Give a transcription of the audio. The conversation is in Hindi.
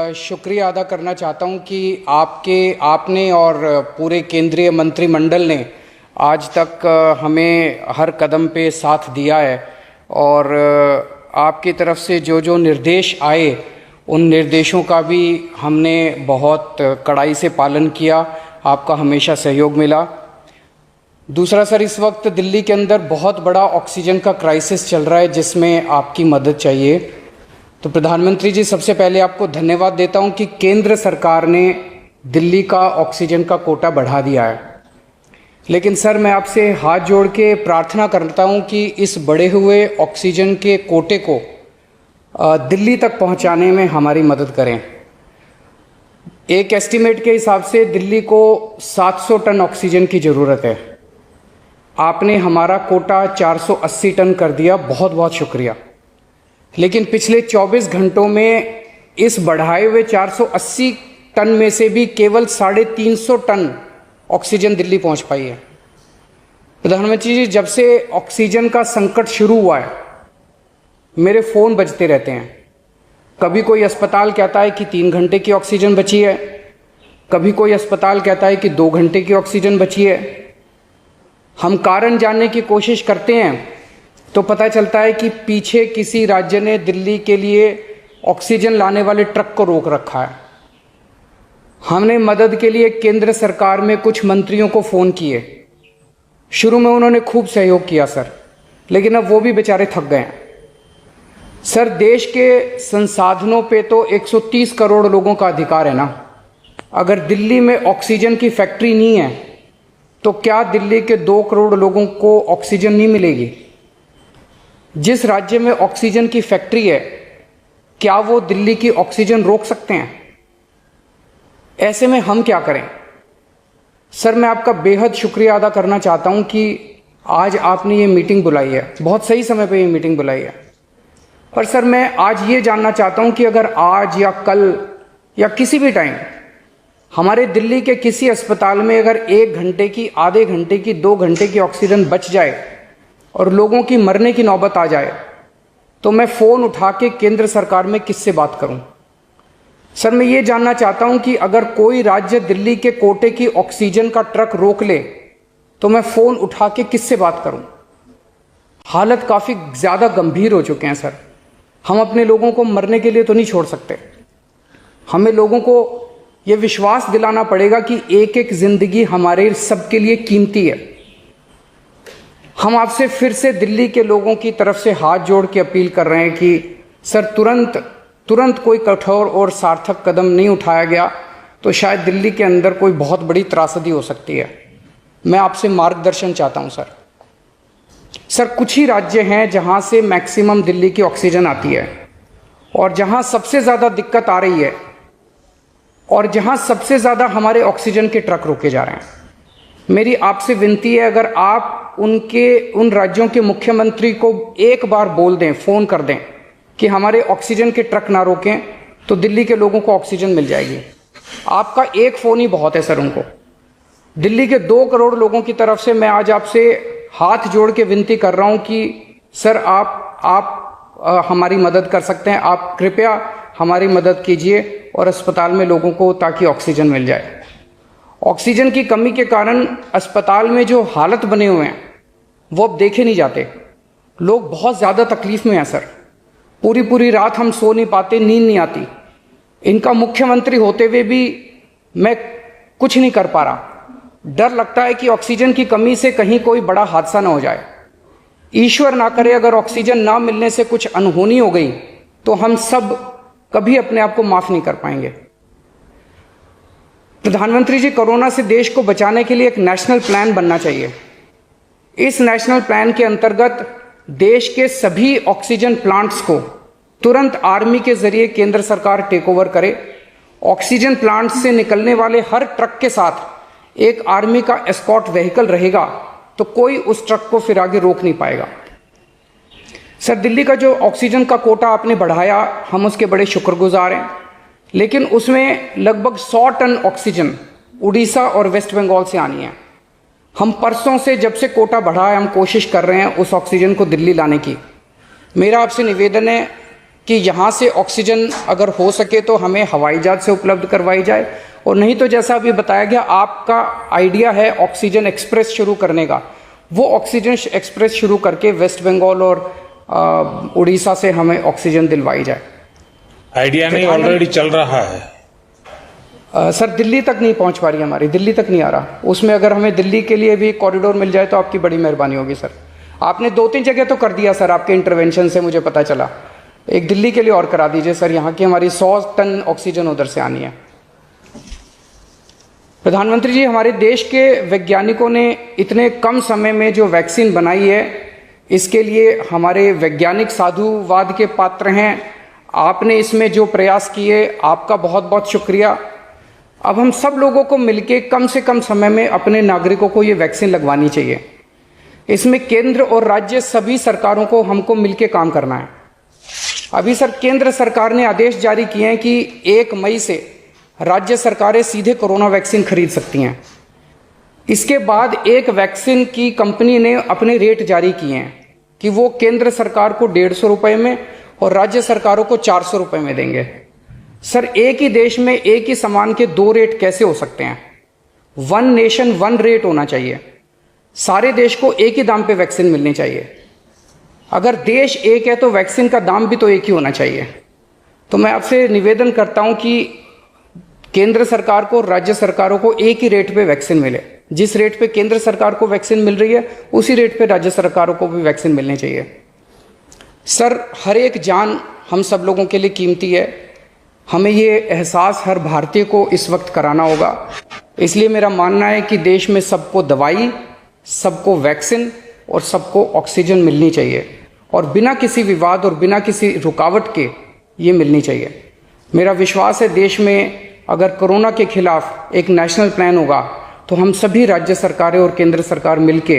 शुक्रिया अदा करना चाहता हूं कि आपने और पूरे केंद्रीय मंत्रिमंडल ने आज तक हमें हर कदम पे साथ दिया है और आपकी तरफ से जो जो निर्देश आए उन निर्देशों का भी हमने बहुत कड़ाई से पालन किया। आपका हमेशा सहयोग मिला। दूसरा सर, इस वक्त दिल्ली के अंदर बहुत बड़ा ऑक्सीजन का क्राइसिस चल रहा है जिसमें आपकी मदद चाहिए। तो प्रधानमंत्री जी, सबसे पहले आपको धन्यवाद देता हूं कि केंद्र सरकार ने दिल्ली का ऑक्सीजन का कोटा बढ़ा दिया है। लेकिन सर, मैं आपसे हाथ जोड़ के प्रार्थना करता हूं कि इस बढ़े हुए ऑक्सीजन के कोटे को दिल्ली तक पहुंचाने में हमारी मदद करें। एक एस्टीमेट के हिसाब से दिल्ली को 700 टन ऑक्सीजन की ज़रूरत है। आपने हमारा कोटा 480 टन कर दिया, बहुत बहुत शुक्रिया। लेकिन पिछले 24 घंटों में इस बढ़ाए हुए 480 टन में से भी केवल 350 टन ऑक्सीजन दिल्ली पहुंच पाई है। प्रधानमंत्री जी, जब से ऑक्सीजन का संकट शुरू हुआ है मेरे फ़ोन बजते रहते हैं। कभी कोई अस्पताल कहता है कि 3 घंटे की ऑक्सीजन बची है, कभी कोई अस्पताल कहता है कि 2 घंटे की ऑक्सीजन बची है। हम कारण जानने की कोशिश करते हैं तो पता चलता है कि पीछे किसी राज्य ने दिल्ली के लिए ऑक्सीजन लाने वाले ट्रक को रोक रखा है। हमने मदद के लिए केंद्र सरकार में कुछ मंत्रियों को फ़ोन किए। शुरू में उन्होंने खूब सहयोग किया सर, लेकिन अब वो भी बेचारे थक गए हैं। सर, देश के संसाधनों पे तो 130 करोड़ लोगों का अधिकार है ना। अगर दिल्ली में ऑक्सीजन की फैक्ट्री नहीं है तो क्या दिल्ली के 2 करोड़ लोगों को ऑक्सीजन नहीं मिलेगी? जिस राज्य में ऑक्सीजन की फैक्ट्री है, क्या वो दिल्ली की ऑक्सीजन रोक सकते हैं? ऐसे में हम क्या करें? सर, मैं आपका बेहद शुक्रिया अदा करना चाहता हूं कि आज आपने ये मीटिंग बुलाई है। बहुत सही समय पे ये मीटिंग बुलाई है। पर सर, मैं आज ये जानना चाहता हूं कि अगर आज या कल या किसी भी टाइम हमारे दिल्ली के किसी अस्पताल में अगर 1 घंटे की, आधे घंटे की, 2 घंटे की ऑक्सीजन बच जाए और लोगों की मरने की नौबत आ जाए तो मैं फ़ोन उठा के केंद्र सरकार में किससे बात करूं? सर, मैं ये जानना चाहता हूं कि अगर कोई राज्य दिल्ली के कोटे की ऑक्सीजन का ट्रक रोक ले तो मैं फ़ोन उठा के किससे बात करूं? हालत काफ़ी ज़्यादा गंभीर हो चुके हैं सर। हम अपने लोगों को मरने के लिए तो नहीं छोड़ सकते। हमें लोगों को ये विश्वास दिलाना पड़ेगा कि एक एक जिंदगी हमारे सबके लिए कीमती है। हम आपसे फिर से दिल्ली के लोगों की तरफ से हाथ जोड़ के अपील कर रहे हैं कि सर, तुरंत कोई कठोर और सार्थक कदम नहीं उठाया गया तो शायद दिल्ली के अंदर कोई बहुत बड़ी त्रासदी हो सकती है। मैं आपसे मार्गदर्शन चाहता हूं सर। सर, कुछ ही राज्य हैं जहां से मैक्सिमम दिल्ली की ऑक्सीजन आती है और जहां सबसे ज़्यादा दिक्कत आ रही है और जहां सबसे ज़्यादा हमारे ऑक्सीजन के ट्रक रोके जा रहे हैं। मेरी आपसे विनती है, अगर आप उन राज्यों के मुख्यमंत्री को एक बार बोल दें, फ़ोन कर दें कि हमारे ऑक्सीजन के ट्रक ना रोकें तो दिल्ली के लोगों को ऑक्सीजन मिल जाएगी। आपका एक फ़ोन ही बहुत है सर उनको। दिल्ली के 2 करोड़ लोगों की तरफ से मैं आज आपसे हाथ जोड़ के विनती कर रहा हूं कि सर, आप हमारी मदद कर सकते हैं। आप कृपया हमारी मदद कीजिए और अस्पताल में लोगों को ताकि ऑक्सीजन मिल जाए। ऑक्सीजन की कमी के कारण अस्पताल में जो हालत बने हुए हैं वो अब देखे नहीं जाते। लोग बहुत ज़्यादा तकलीफ में हैं सर। पूरी रात हम सो नहीं पाते, नींद नहीं आती। इनका मुख्यमंत्री होते हुए भी मैं कुछ नहीं कर पा रहा। डर लगता है कि ऑक्सीजन की कमी से कहीं कोई बड़ा हादसा ना हो जाए। ईश्वर ना करे, अगर ऑक्सीजन ना मिलने से कुछ अनहोनी हो गई तो हम सब कभी अपने आप को माफ नहीं कर पाएंगे। प्रधानमंत्री जी, कोरोना से देश को बचाने के लिए एक नेशनल प्लान बनना चाहिए। इस नेशनल प्लान के अंतर्गत देश के सभी ऑक्सीजन प्लांट्स को तुरंत आर्मी के जरिए केंद्र सरकार टेक ओवर करे। ऑक्सीजन प्लांट से निकलने वाले हर ट्रक के साथ एक आर्मी का एस्कॉर्ट व्हीकल रहेगा तो कोई उस ट्रक को फिर आगे रोक नहीं पाएगा। सर, दिल्ली का जो ऑक्सीजन का कोटा आपने बढ़ाया, हम उसके बड़े शुक्रगुजार हैं। लेकिन उसमें लगभग 100 टन ऑक्सीजन उड़ीसा और वेस्ट बंगाल से आनी है। हम परसों से, जब से कोटा बढ़ा है, हम कोशिश कर रहे हैं उस ऑक्सीजन को दिल्ली लाने की। मेरा आपसे निवेदन है कि यहाँ से ऑक्सीजन अगर हो सके तो हमें हवाई जहाज से उपलब्ध करवाई जाए, और नहीं तो जैसा अभी बताया गया आपका आइडिया है ऑक्सीजन एक्सप्रेस शुरू करने का, वो ऑक्सीजन एक्सप्रेस शुरू करके वेस्ट बंगाल और उड़ीसा से हमें ऑक्सीजन दिलवाई जाए। आइडिया नहीं, ऑलरेडी चल रहा है। सर दिल्ली तक नहीं पहुंच पा रही हमारी, दिल्ली तक नहीं आ रहा। उसमें अगर हमें दिल्ली के लिए भी कॉरिडोर मिल जाए तो आपकी बड़ी मेहरबानी होगी सर। आपने 2-3 जगह तो कर दिया सर, आपके इंटरवेंशन से मुझे पता चला। एक दिल्ली के लिए और करा दीजिए सर, यहाँ की हमारी 100 टन ऑक्सीजन उधर से आनी है। प्रधानमंत्री जी, हमारे देश के वैज्ञानिकों ने इतने कम समय में जो वैक्सीन बनाई है, इसके लिए हमारे वैज्ञानिक साधुवाद के पात्र हैं। आपने इसमें जो प्रयास किए, आपका बहुत बहुत शुक्रिया। अब हम सब लोगों को मिलके कम से कम समय में अपने नागरिकों को ये वैक्सीन लगवानी चाहिए। इसमें केंद्र और राज्य सभी सरकारों को हमको मिलके काम करना है। अभी सर केंद्र सरकार ने आदेश जारी किए हैं कि 1 मई से राज्य सरकारें सीधे कोरोना वैक्सीन खरीद सकती हैं। इसके बाद एक वैक्सीन की कंपनी ने अपने रेट जारी किए हैं कि वो केंद्र सरकार को 150 रुपए में और राज्य सरकारों को 400 रुपए में देंगे। सर एक ही देश में एक ही सामान के 2 रेट कैसे हो सकते हैं? 1 नेशन 1 रेट होना चाहिए। सारे देश को एक ही दाम पे वैक्सीन मिलनी चाहिए। अगर देश एक है तो वैक्सीन का दाम भी तो एक ही होना चाहिए। तो मैं आपसे निवेदन करता हूं कि केंद्र सरकार को, राज्य सरकारों को एक ही रेट पे वैक्सीन मिले। जिस रेट पे केंद्र सरकार को वैक्सीन मिल रही है, उसी रेट पे राज्य सरकारों को भी वैक्सीन मिलनी चाहिए। सर हर एक जान हम सब लोगों के लिए कीमती है। हमें ये एहसास हर भारतीय को इस वक्त कराना होगा। इसलिए मेरा मानना है कि देश में सबको दवाई, सबको वैक्सीन और सबको ऑक्सीजन मिलनी चाहिए, और बिना किसी विवाद और बिना किसी रुकावट के ये मिलनी चाहिए। मेरा विश्वास है देश में अगर कोरोना के खिलाफ एक नेशनल प्लान होगा तो हम सभी राज्य सरकारें और केंद्र सरकार मिलके